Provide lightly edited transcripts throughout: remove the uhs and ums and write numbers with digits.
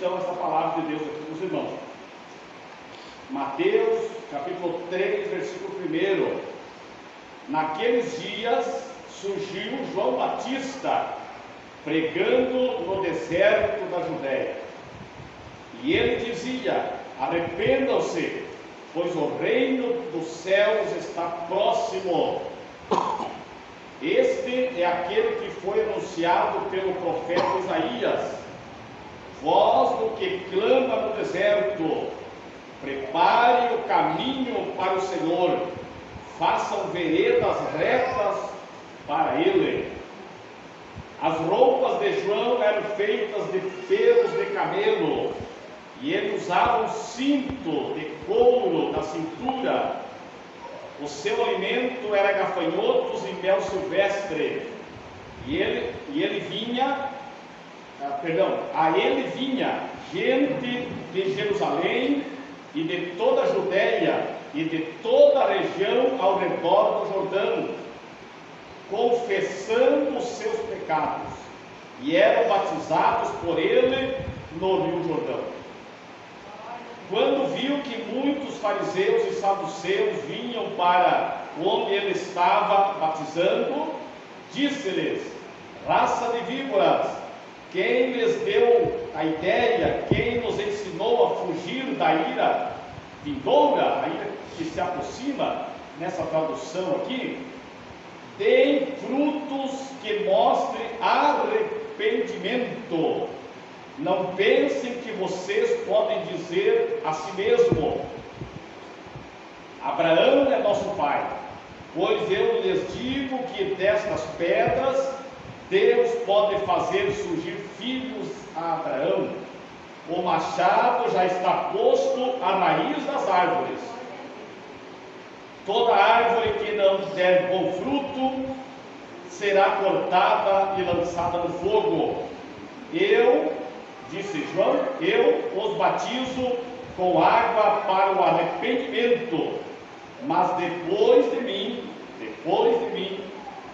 então essa palavra de Deus aqui para os irmãos. Mateus, capítulo 3, versículo 1. Naqueles dias surgiu João Batista, pregando no deserto da Judéia. E ele dizia: arrependam-se, pois o reino dos céus está próximo. Este é aquele que foi anunciado pelo profeta Isaías: voz do que clama no deserto, prepare o caminho para o Senhor, façam veredas retas para ele. As roupas de João eram feitas de pelos de camelo, e ele usava um cinto de couro na cintura. O seu alimento era gafanhotos e mel silvestre. A ele vinha gente de Jerusalém e de toda a Judéia e de toda a região ao redor do Jordão, confessando os seus pecados, e eram batizados por ele no Rio Jordão. Quando viu que muitos fariseus e saduceus vinham para onde ele estava batizando, disse-lhes: raça de víboras, quem lhes deu a ideia, quem nos ensinou a fugir da ira vindoura, a ira que se aproxima, nessa tradução aqui? Deem frutos que mostrem arrependimento. Não pensem que vocês podem dizer a si mesmo: Abraão é nosso pai, pois eu lhes digo que destas pedras Deus pode fazer surgir filhos a Abraão. O machado já está posto à raiz das árvores. Toda árvore que não der bom fruto será cortada e lançada no fogo. Disse João, eu os batizo com água para o arrependimento, mas depois de mim,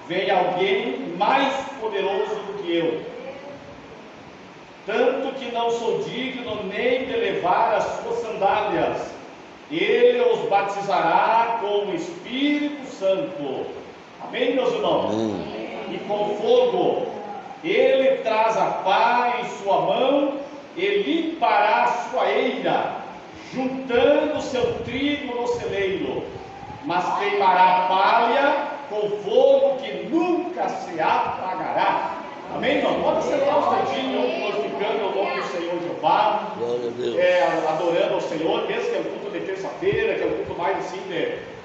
vem alguém mais poderoso do que eu, tanto que não sou digno nem de levar as suas sandálias. Ele os batizará com o Espírito Santo. Amém, meus irmãos? E com fogo. Ele traz a pá em sua mão e limpará a sua eira, juntando seu trigo no celeiro, mas queimará a palha com fogo que nunca se apagará. Amém, irmão? Pode sentar os dedinhos, glorificando o nome do Senhor Jeová, adorando ao Senhor. Mesmo que é o culto de terça-feira, que é o culto mais assim,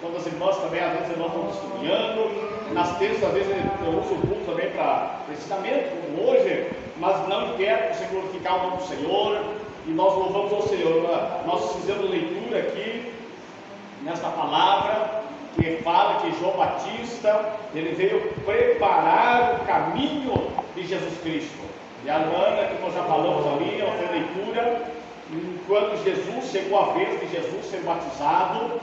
quando as irmãs também, às vezes, as irmãs estão testemunhando. Nas terças, às vezes, eu uso o culto também para ensinamento, como hoje, mas não impede você glorificar o nome do Senhor, e nós louvamos ao Senhor. Nós fizemos leitura aqui, nesta palavra, que fala que João Batista, ele veio preparar o caminho de Jesus Cristo. E a Ana, que nós já falamos ali, ela fez leitura, quando Jesus, chegou a vez de Jesus ser batizado,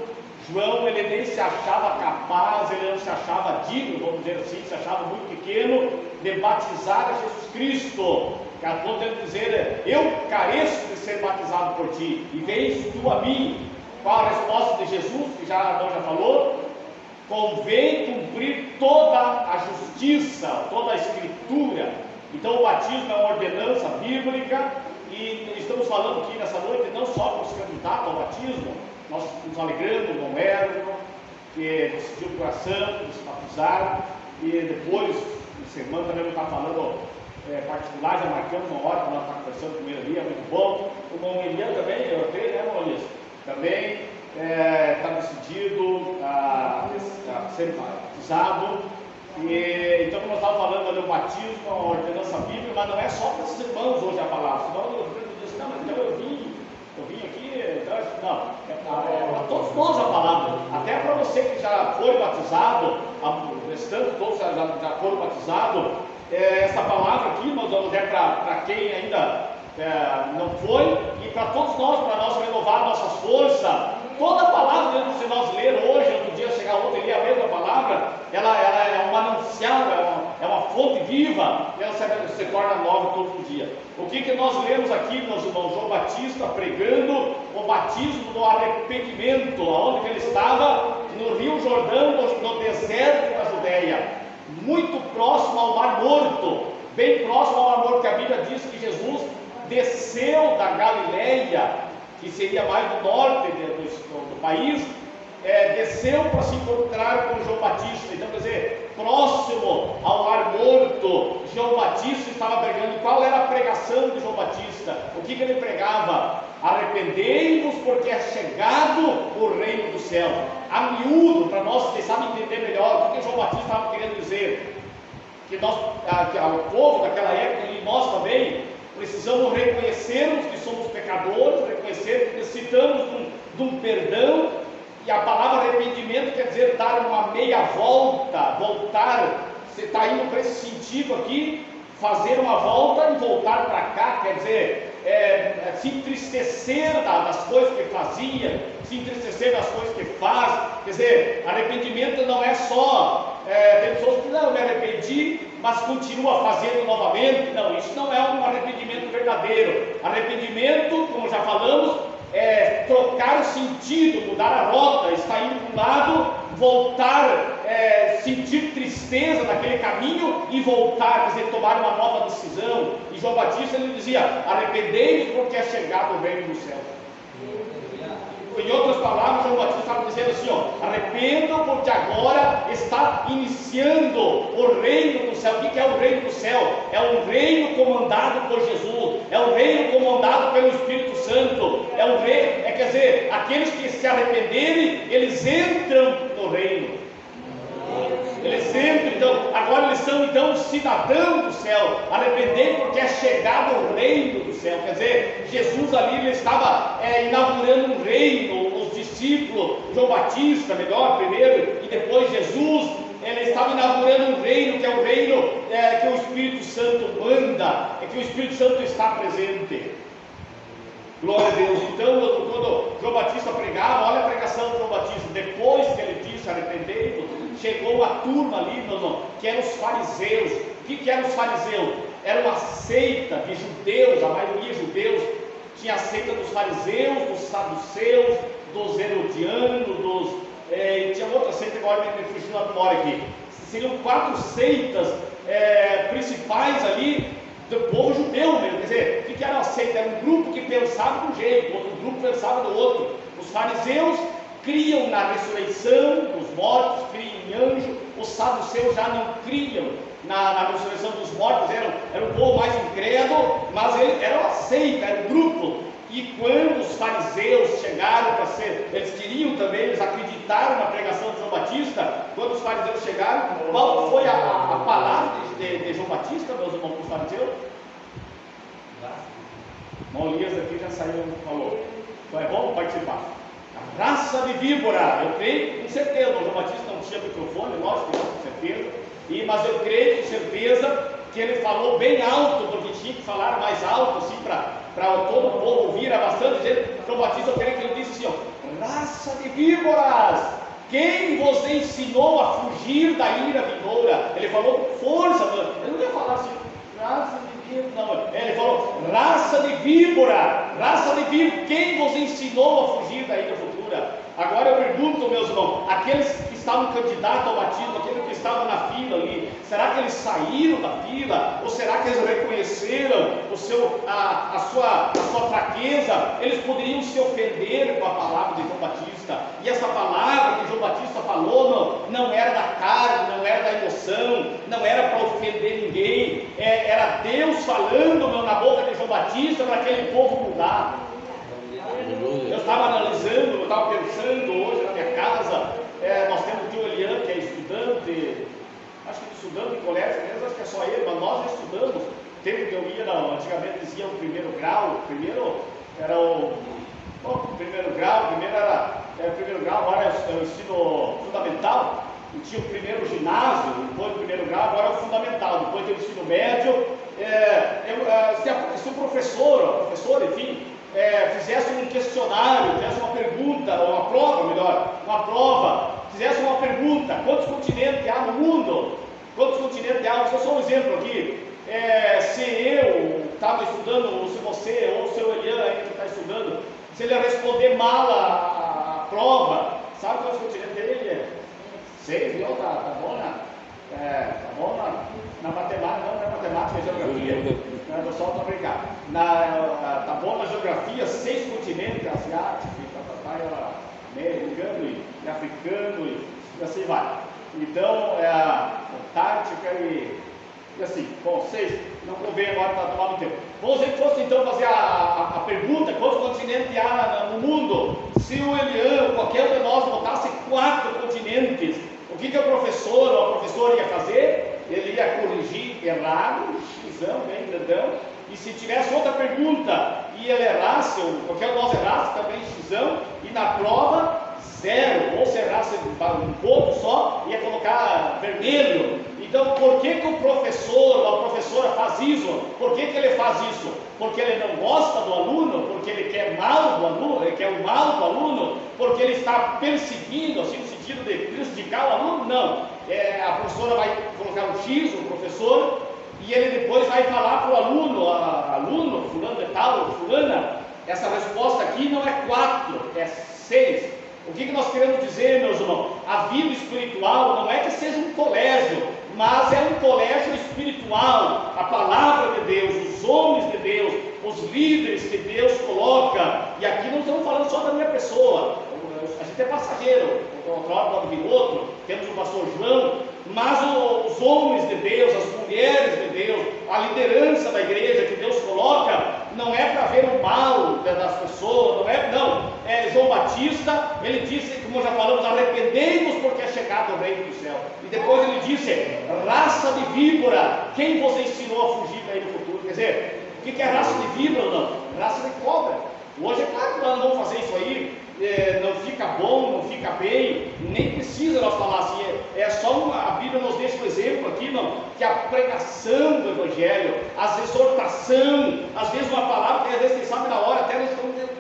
João, ele nem se achava capaz, ele não se achava digno, vamos dizer assim, se achava muito pequeno, de batizar a Jesus Cristo. A ponto de dizer: eu careço de ser batizado por ti, e vens tu a mim. Qual a resposta de Jesus, que já falou? Convém cumprir toda a justiça, toda a escritura. Então o batismo é uma ordenança bíblica, e estamos falando aqui nessa noite não só para os candidatos ao batismo. Nós nos alegramos com o Homero, que decidiu o coração de se batizar, e depois, na semana também não está falando particular, já marcamos uma hora, quando ela está conversando com ele ali, é muito bom. O irmão Elian também, eu creio, né, irmão Elias? Também está decidido a ser batizado. Então, nós estávamos falando ali do batismo, a ordenança bíblica, mas não é só para esses irmãos hoje a palavra. Senão eu disse: não, mas então eu vim aqui, então, não, é para todos nós a palavra, até para você que já foi batizado, o restante todos já foram batizados. Essa palavra aqui, nós vamos ver para quem ainda não foi, e para nós renovar nossas forças. Toda a palavra, se nós ler hoje, outro dia chegar chegar ontem e ler a mesma palavra, ela é um manancial, é uma fonte viva, e ela se torna nova todo dia. O que nós lemos aqui, meus irmãos? João Batista pregando o batismo do arrependimento, aonde ele estava? No Rio Jordão, no deserto da Judéia, muito próximo ao Mar Morto, bem próximo ao Mar Morto, que a Bíblia diz que Jesus desceu da Galileia, que seria mais do norte do país, desceu para se encontrar com João Batista. Então, quer dizer, próximo ao Mar Morto, João Batista estava pregando. Qual era a pregação de João Batista? O que ele pregava? Arrependei-vos, porque é chegado o reino do céu. A miúdo, para nós, quem sabe entender melhor, o que João Batista estava querendo dizer? Que nós, o povo daquela época, e nós também, precisamos reconhecermos que somos pecadores, reconhecer que necessitamos de um perdão. E a palavra arrependimento quer dizer dar uma meia volta, voltar. Você está indo para esse sentido aqui, fazer uma volta e voltar para cá, quer dizer, se entristecer das coisas que fazia, se entristecer das coisas que faz. Quer dizer, arrependimento não é só, tem pessoas que não, me arrependi, mas continua fazendo novamente. Não, isso não é um arrependimento verdadeiro. Arrependimento, como já falamos, é trocar o sentido, mudar a rota, estar indo para um lado, voltar, sentir tristeza naquele caminho e voltar, quer dizer, tomar uma nova decisão. E João Batista, ele dizia: arrependei-vos, porque é chegado o reino do céu. Em outras palavras, João Batista estava dizendo assim: arrependam, porque agora está iniciando o reino do céu. O que é o reino do céu? É um reino comandado por Jesus, é um reino comandado pelo Espírito Santo, quer dizer, aqueles que se arrependerem, eles entram no reino. Eles entram, então, agora eles são então cidadãos do céu. Arrependei, porque é chegado o reino do céu. Quer dizer, Jesus ali, ele estava inaugurando um reino. Os discípulos, João Batista, melhor, primeiro, e depois Jesus, ele estava inaugurando um reino, que é o reino que o Espírito Santo manda, que o Espírito Santo está presente. Glória a Deus. Então, quando João Batista pregava, olha a pregação de João Batista, depois que ele disse arrependei-vos, chegou a turma ali, meu irmão, que eram os fariseus. O que eram os fariseus? Era uma seita de judeus, a maioria judeus. Tinha a seita dos fariseus, dos saduceus, dos herodianos, tinha outra seita, agora me fugiu na memória aqui. Seriam 4 seitas principais ali do povo judeu mesmo. Quer dizer, o que era uma seita? Era um grupo que pensava de um jeito, outro grupo pensava do outro. Os fariseus criam na ressurreição dos mortos, criam em anjo. Os saduceus já não criam na ressurreição dos mortos, era um povo mais incrédulo, mas era uma seita, era um grupo. E quando os fariseus chegaram para ser, eles queriam também, eles acreditaram na pregação de João Batista. Quando os fariseus chegaram, qual foi a palavra de João Batista, meus irmãos, para os fariseus? Irmão Elias aqui já saiu e falou. Então é bom participar. A raça de víbora, eu creio com certeza. O João Batista não tinha microfone, lógico que não, com certeza. Mas eu creio com certeza que ele falou bem alto, porque tinha que falar mais alto, assim, para todo o povo ouvir. Era bastante gente. João Batista, eu creio que ele disse assim: raça de víboras, quem vos ensinou a fugir da ira vindoura? Ele falou com força, ele não ia falar assim, raça de víbora, não. Ele falou, raça de víbora, quem vos ensinou a fugir da ira futura? Agora eu pergunto, meus irmãos, aqueles que estavam candidatos ao batismo, aqueles que estavam na fila ali, será que eles saíram da fila? Ou será que eles reconheceram a sua fraqueza? Eles poderiam se ofender com a palavra de João Batista. E essa palavra que João Batista falou não era da carne, não era da emoção, não era para ofender ninguém. Era Deus falando na boca de João Batista para aquele povo mudar. Eu estava analisando, eu estava pensando hoje na minha casa. Nós temos o tio Elian, que é estudante, acho que estudante em colégio mesmo, acho que é só ele, mas nós já estudamos. O tempo que eu ia, antigamente dizia o primeiro grau, primeiro era o primeiro grau, primeiro grau, agora é o ensino fundamental. E tinha o primeiro ginásio, depois do primeiro grau, agora é o fundamental, depois tem o ensino médio. Se o professor, enfim, fizesse um questionário, fizesse uma pergunta, ou uma prova, fizesse uma pergunta: quantos continentes há no mundo? Quantos continentes há? Vou só um exemplo aqui. Se eu estava estudando, ou se você, ou o seu Elian aí que está estudando, se ele responder mal a prova, sabe quantos continentes ele 6, viu? Tá bom, né? Tá bom na matemática, não é matemática, é geografia. O pessoal está brincando. Tá bom na geografia, 6 continentes, asiático, americano e africano e assim vai. Então, Antártica e assim, bom, 6, não convém agora para tomar muito tempo. Vamos ver que fosse então fazer a pergunta: quantos continentes há no mundo? Se o Elian ou qualquer um de nós botasse 4 continentes, o que o professor ou a professora ia fazer? Ele ia corrigir errado, xizão, bem grandão, e se tivesse outra pergunta e ele errasse, ou qualquer um de nós errasse, também xizão, e na prova, 0, ou se errasse um pouco só, ia colocar vermelho. Então, por que o professor ou a professora faz isso? Por que ele faz isso? Porque ele não gosta do aluno? Porque ele quer mal do aluno? Ele quer o mal do aluno? Porque ele está perseguindo, assim, no sentido de prejudicar o aluno? Não. A professora vai colocar um X, o professor, e ele depois vai falar para o aluno, fulano de tal, fulana, essa resposta aqui não é 4, é 6. O que nós queremos dizer, meus irmãos? A vida espiritual não é que seja um colégio, mas é um colégio espiritual. A palavra de Deus, os homens de Deus, os líderes que Deus coloca. E aqui não estamos falando só da minha pessoa. A gente é passageiro, outra hora pode vir outro. Temos o pastor João, mas os homens de Deus, as mulheres de Deus, a liderança da igreja que Deus coloca, não é para ver o mal das pessoas, não. João Batista, ele disse, como já falamos, arrependei-vos porque é chegado o reino do céu. E depois ele disse: raça de víbora, quem vos ensinou a fugir daí no futuro? Quer dizer, o que é raça de víbora ou não? Raça de cobra. Hoje é claro que nós não vamos fazer isso aí, não fica bom, não fica bem, nem precisa nós falar assim. A Bíblia nos deixa um exemplo aqui, não, que a pregação do Evangelho, a exortação, às vezes uma palavra que às vezes quem sabe na hora até nós estamos dizendo: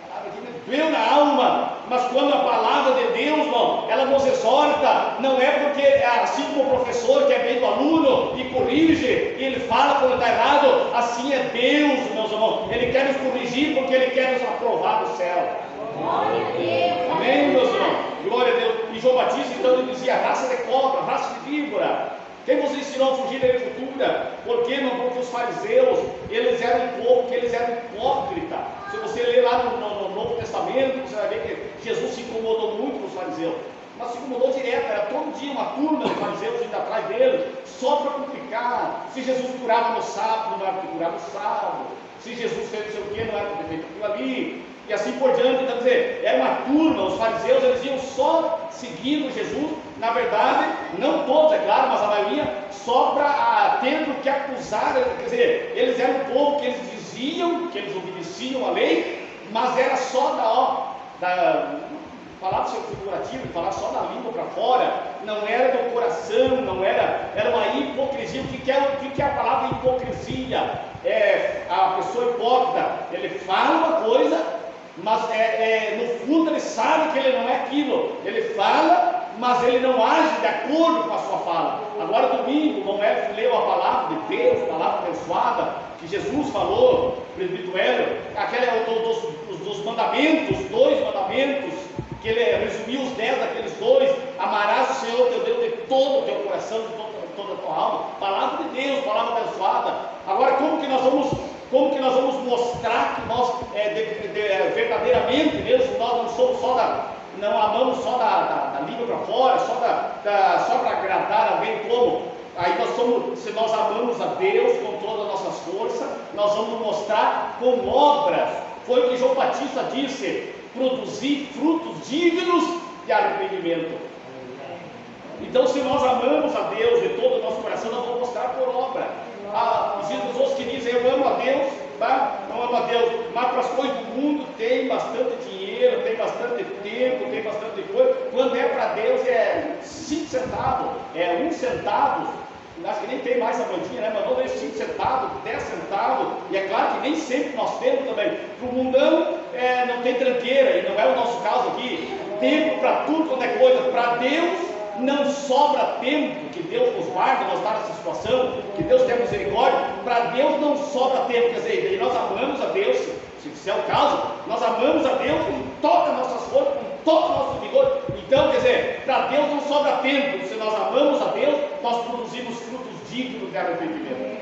a palavra aqui me doeu na alma. Mas quando a palavra de Deus, não, ela nos exorta, não é porque assim como o professor que é bem do aluno e corrige, e ele fala quando está errado, assim é Deus, meus irmãos. Ele quer nos corrigir porque ele quer nos aprovar do céu. Glória a Deus. Amém, meus irmãos? Glória a Deus. E João Batista então ele dizia: raça de cobra, raça de víbora. Quem vos ensinou a fugir da agricultura? Por quê? Não, porque os fariseus, eles eram um povo que eles eram hipócritas. Se você ler lá no Novo Testamento, você vai ver que Jesus se incomodou muito com os fariseus. Mas se incomodou direto, era todo dia uma turma de fariseus indo atrás dele, só para complicar. Se Jesus curava no sábado, não era porque curava no sábado. Se Jesus fez não sei o quê, não era porque fez aquilo ali. E assim por diante. Então, quer dizer, era uma turma, os fariseus, eles iam só seguindo Jesus, na verdade, não todos, é claro, mas a maioria, só para tendo que acusar. Quer dizer, eles eram um povo que eles diziam que eles obedeciam a lei, mas era só falar do seu figurativo, falar só da língua para fora, não era do coração, não era uma hipocrisia. O que é a palavra hipocrisia? A pessoa hipócrita, ele fala uma coisa, mas no fundo ele sabe que ele não é aquilo. Ele fala, mas ele não age de acordo com a sua fala. Agora domingo, como leu a palavra de Deus, a palavra abençoada, que Jesus falou, presbítero, aquela dos mandamentos, 2 mandamentos, que ele resumiu os 10 daqueles 2: amarás o Senhor teu Deus de todo o teu coração, de toda a tua alma. Palavra de Deus, palavra abençoada. Agora, como que nós vamos mostrar que nós verdadeiramente mesmo, nós não somos não amamos só da língua para fora, só para agradar alguém? Como? Aí se nós amamos a Deus com todas as nossas forças, nós vamos mostrar com obras. Foi o que João Batista disse: produzir frutos dignos de arrependimento. Então, se nós amamos a Deus de todo o nosso coração, nós vamos mostrar por obra. Existem pessoas que dizem: eu amo a Deus, tá? Eu amo a Deus, mas para as coisas do mundo tem bastante dinheiro, tem bastante tempo, tem bastante coisa. Quando é para Deus é 5 centavos, 1 centavo. Acho que nem tem mais essa bandinha, né? Mas vamos ver 5 centavos, 10 centavos. E é claro que nem sempre nós temos também. Para o mundão não tem tranqueira, e não é o nosso caso aqui. tempo para tudo quanto é coisa. Para Deus não sobra tempo. Que Deus nos guarde, nós está nessa situação, que Deus tenha misericórdia. Para Deus não sobra tempo, quer dizer, nós amamos a Deus, se é o caso, nós amamos a Deus com todas as nossas forças, com todo o nosso vigor. Então, quer dizer, para Deus não sobra tempo. Se nós amamos a Deus, nós produzimos frutos dignos de arrependimento.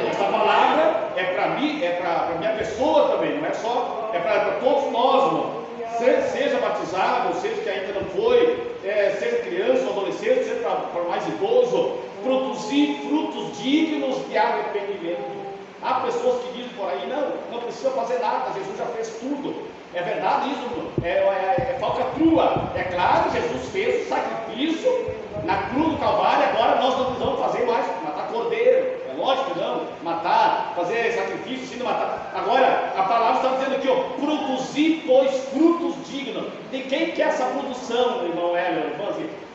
Essa palavra é para mim, é para minha pessoa também, não é só, é para todos nós, irmão. Seja batizado, seja que ainda não foi, seja criança ou adolescente, seja para mais idoso, produzir frutos dignos de arrependimento. Há pessoas que dizem por aí, não precisa fazer nada, Jesus já fez tudo. É verdade isso, é falcatrua. É claro, Jesus fez o sacrifício na cruz do Calvário, agora nós não precisamos fazer mais, matar cordeiro. É lógico que não, matar, fazer sacrifício, sim, matar. Agora, a palavra está dizendo aqui, produzir, pois, frutos dignos. De quem que é essa produção, irmão Hélio?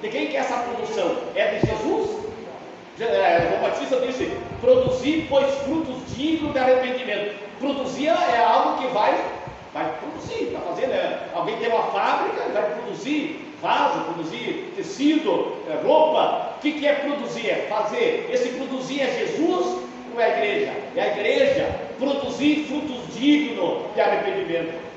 De quem que é essa produção? É de Jesus? João Batista disse, produzir, pois, frutos dignos de arrependimento. Produzir é algo que vai produzir, está fazendo, alguém tem uma fábrica, vai produzir vaso, produzir tecido, roupa. O que é produzir? É fazer. Esse produzir é Jesus ou é a igreja? É a igreja produzir frutos dignos de arrependimento.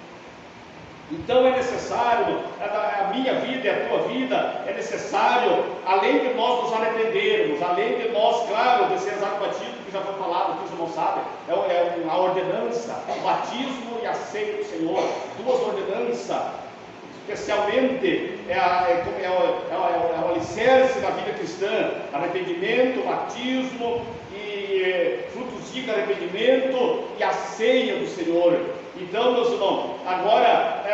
Então é necessário, a minha vida e a tua vida, é necessário, além de nós nos arrependermos, além de nós, claro, descer as águas do batismo, que já foi falado, que os irmãos sabem, é uma ordenança, o batismo e a ceia do Senhor, duas ordenanças, especialmente é o alicerce da vida cristã, arrependimento, batismo e frutos de arrependimento e a ceia do Senhor. Então, meus irmãos, agora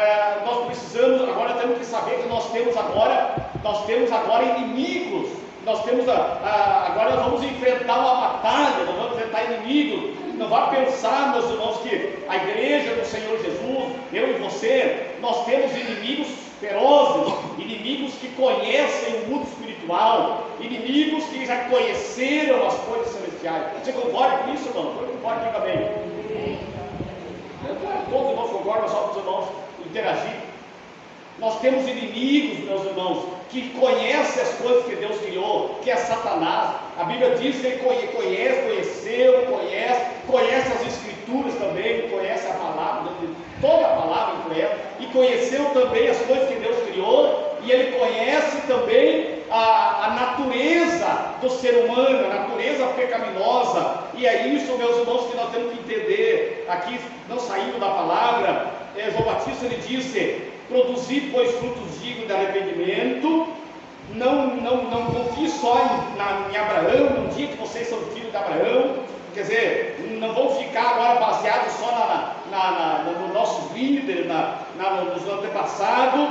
nós precisamos, agora temos que saber que nós temos agora inimigos. Agora nós vamos enfrentar uma batalha, nós vamos enfrentar inimigos. Não vá pensar, meus irmãos, que a igreja do Senhor Jesus, eu e você, nós temos inimigos ferozes, inimigos que conhecem o mundo espiritual, inimigos que já conheceram as coisas celestiais. Você concorda com isso, irmão? Eu concordo aqui também. Todos os irmãos concordam, só para os irmãos interagir. Nós temos inimigos, meus irmãos, que conhecem as coisas que Deus criou, que é Satanás. A Bíblia diz que ele conhece as Escrituras também, conhece a palavra, toda a palavra ele conhece, e conheceu também as coisas que Deus criou, e ele conhece também a natureza do ser humano, a natureza pecaminosa. E é isso, meus irmãos, que nós temos que entender. Aqui, não saindo da palavra, João Batista ele disse: produzir, pois, frutos dignos de arrependimento. Não confie só em Abraão, no dia que vocês são filhos de Abraão. Quer dizer, não vão ficar agora baseados só no nosso líder, nos antepassados.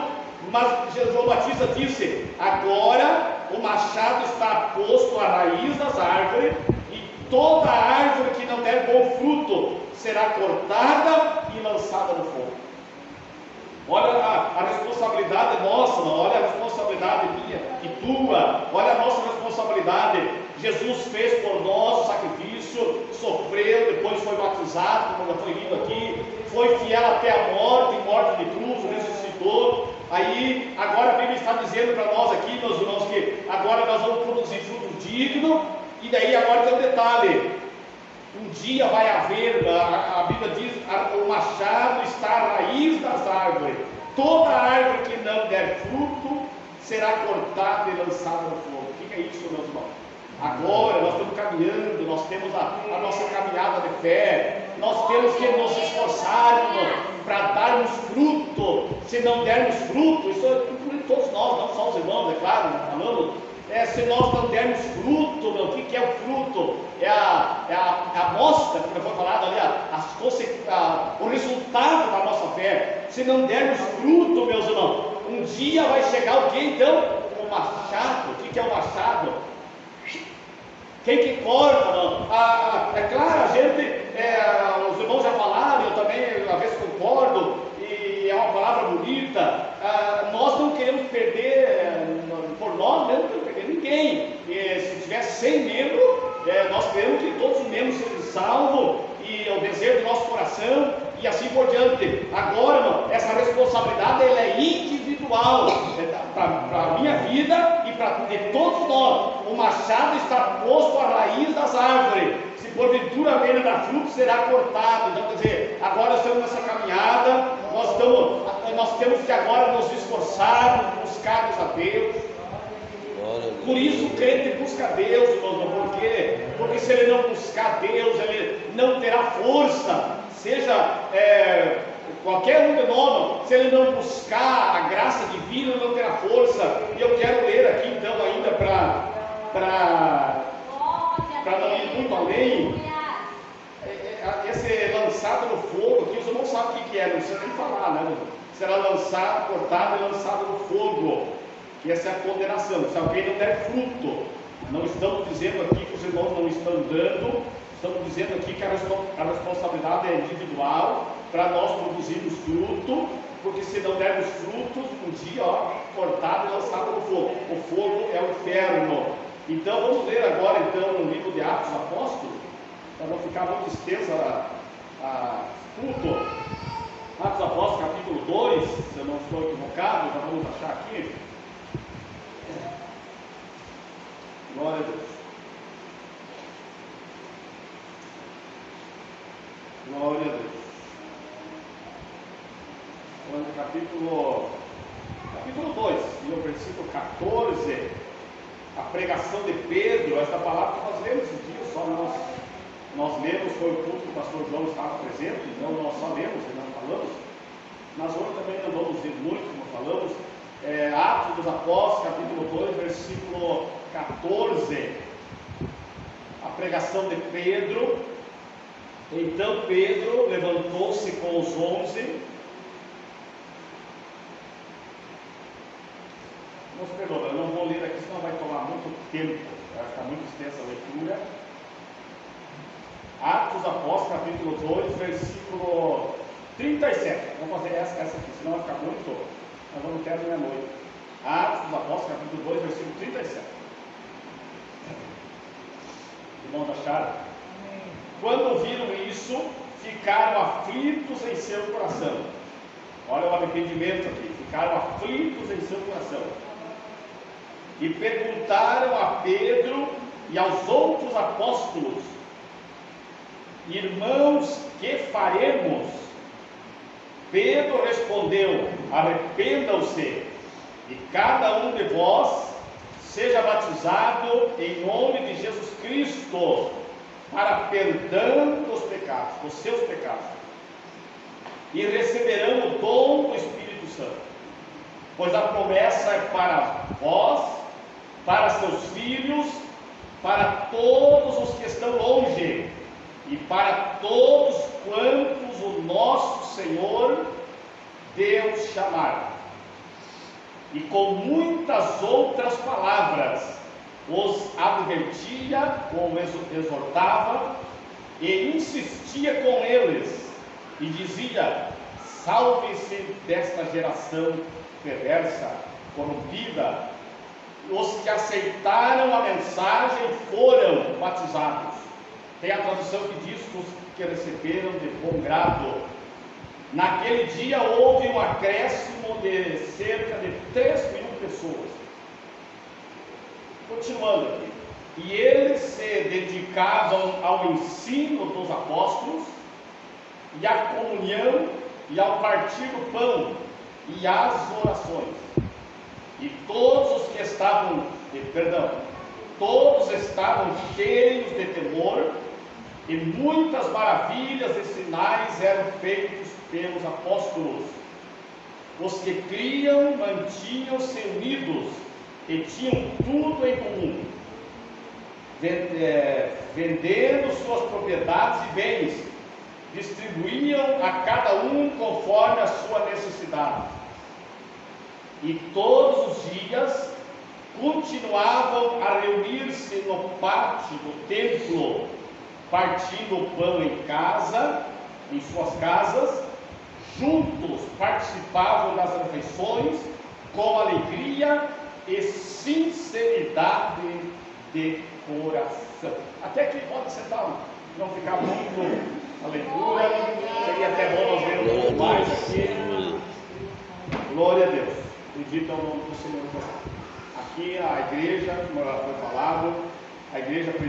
Mas João Batista disse: agora o machado está posto à raiz das árvores, e toda árvore que não der bom fruto será cortada e lançada no fogo. Olha a responsabilidade nossa, olha a responsabilidade minha e tua, olha a nossa responsabilidade. Jesus fez por nós o sacrifício, sofreu, depois foi batizado, como já foi lido aqui, foi fiel até a morte de cruz, ressuscitou. Aí, agora a Bíblia está dizendo para nós aqui, meus irmãos, que agora nós vamos produzir fruto digno. E daí agora tem um detalhe: um dia vai haver, a Bíblia diz, o machado está à raiz das árvores, toda árvore que não der fruto será cortada e lançada no fogo. O que é isso, meus irmãos? Agora nós estamos caminhando, nós temos a nossa caminhada de fé, nós temos que nos esforçarmos para darmos fruto. Se não dermos fruto, isso inclui todos nós, não só os irmãos, é claro, falando. Se nós não dermos fruto, o que é o fruto? É a amostra, como foi falado ali, o resultado da nossa fé. Se não dermos fruto, meus irmãos, um dia vai chegar o que então? O machado. O que é o machado? Quem que corta? Não? É claro, a gente, os irmãos já falaram, eu também às vezes concordo, e é uma palavra bonita. Nós não queremos perder, por nós mesmo, não queremos perder ninguém. Se tiver 100 membros, nós queremos que todos os membros sejam salvos, e é o desejo do nosso coração e assim por diante. Agora, irmão, essa responsabilidade ela é individual, para a minha vida e para de todos nós. O machado está posto à raiz das árvores. Se porventura a ele dar fruto, será cortado. Então, quer dizer, agora nós estamos nessa caminhada, nós temos que agora nos esforçar, buscarmos a Deus. Por isso o crente busca Deus, irmão. Por quê? Porque se ele não buscar Deus, ele não terá força. Seja qualquer um de nós, se ele não buscar a graça divina, ele não terá força. E eu quero ler aqui então ainda para não ir muito além. Esse lançado no fogo aqui, os irmãos sabem o que é, não precisa nem falar, né? Será lançado, cortado e lançado no fogo. Que essa é a condenação. Se alguém não der fruto, não estamos dizendo aqui que os irmãos não estão dando, estamos dizendo aqui que a responsabilidade é individual, para nós produzirmos fruto, porque se não dermos frutos, um dia, cortado e lançado no fogo. O fogo é o inferno. Então vamos ler agora então no livro de Atos Apóstolos, para não ficar muito extensa a culto. Atos Apóstolos, capítulo 2, se eu não estou equivocado, já vamos achar aqui. Glória a Deus. Glória a Deus. Capítulo 2, no versículo 14, a pregação de Pedro, essa palavra que nós lemos esse dia, só nós lemos, foi o culto que o pastor João estava presente, então nós só lemos e não falamos, mas hoje também não vamos ver muito, como falamos. Atos dos Apóstolos, capítulo 2, versículo 14, a pregação de Pedro. Então Pedro levantou-se com os 11. Nos perdoa, eu não vou ler aqui, senão vai tomar muito tempo, vai ficar muito extensa a leitura. Atos dos Apóstolos, capítulo 2, versículo 37. Vamos fazer essa aqui, senão vai ficar muito. Nós vamos ter a meia-noite. Atos dos Apóstolos, capítulo 2, versículo 37. Irmãos acharam? Quando viram isso, ficaram aflitos em seu coração. Olha o arrependimento aqui. Ficaram aflitos em seu coração. E perguntaram a Pedro e aos outros apóstolos: irmãos, que faremos? Pedro respondeu: arrependam-se, e cada um de vós seja batizado em nome de Jesus Cristo, para perdão dos pecados, dos seus pecados, e receberão o dom do Espírito Santo, pois a promessa é para vós, para seus filhos, para todos os que estão longe, e para todos quantos o nosso Senhor Deus chamar. E com muitas outras palavras os advertia, os exortava e insistia com eles, e dizia: salve-se desta geração perversa, corrompida. Os que aceitaram a mensagem foram batizados. Tem a tradução que diz: os que receberam de bom grado. Naquele dia houve um acréscimo de cerca de 3.000 pessoas. Continuando aqui. E eles se dedicavam ao ensino dos apóstolos, e à comunhão, e ao partir do pão, e às orações. E todos os que estavam, todos estavam cheios de temor, e muitas maravilhas e sinais eram feitos pelos apóstolos. Os que criam mantinham-se unidos e tinham tudo em comum, vendendo suas propriedades e bens, distribuíam a cada um conforme a sua necessidade. E todos os dias continuavam a reunir-se no pátio do templo, partindo o pão em suas casas, juntos participavam das refeições com alegria e sinceridade de coração. Até que pode sentar, não ficar muito a leitura. Seria até bom nós vermos um pouco mais aqui. Glória a Deus. Bendito é o nome do Senhor. Aqui a igreja, como foi falado, a igreja primitiva.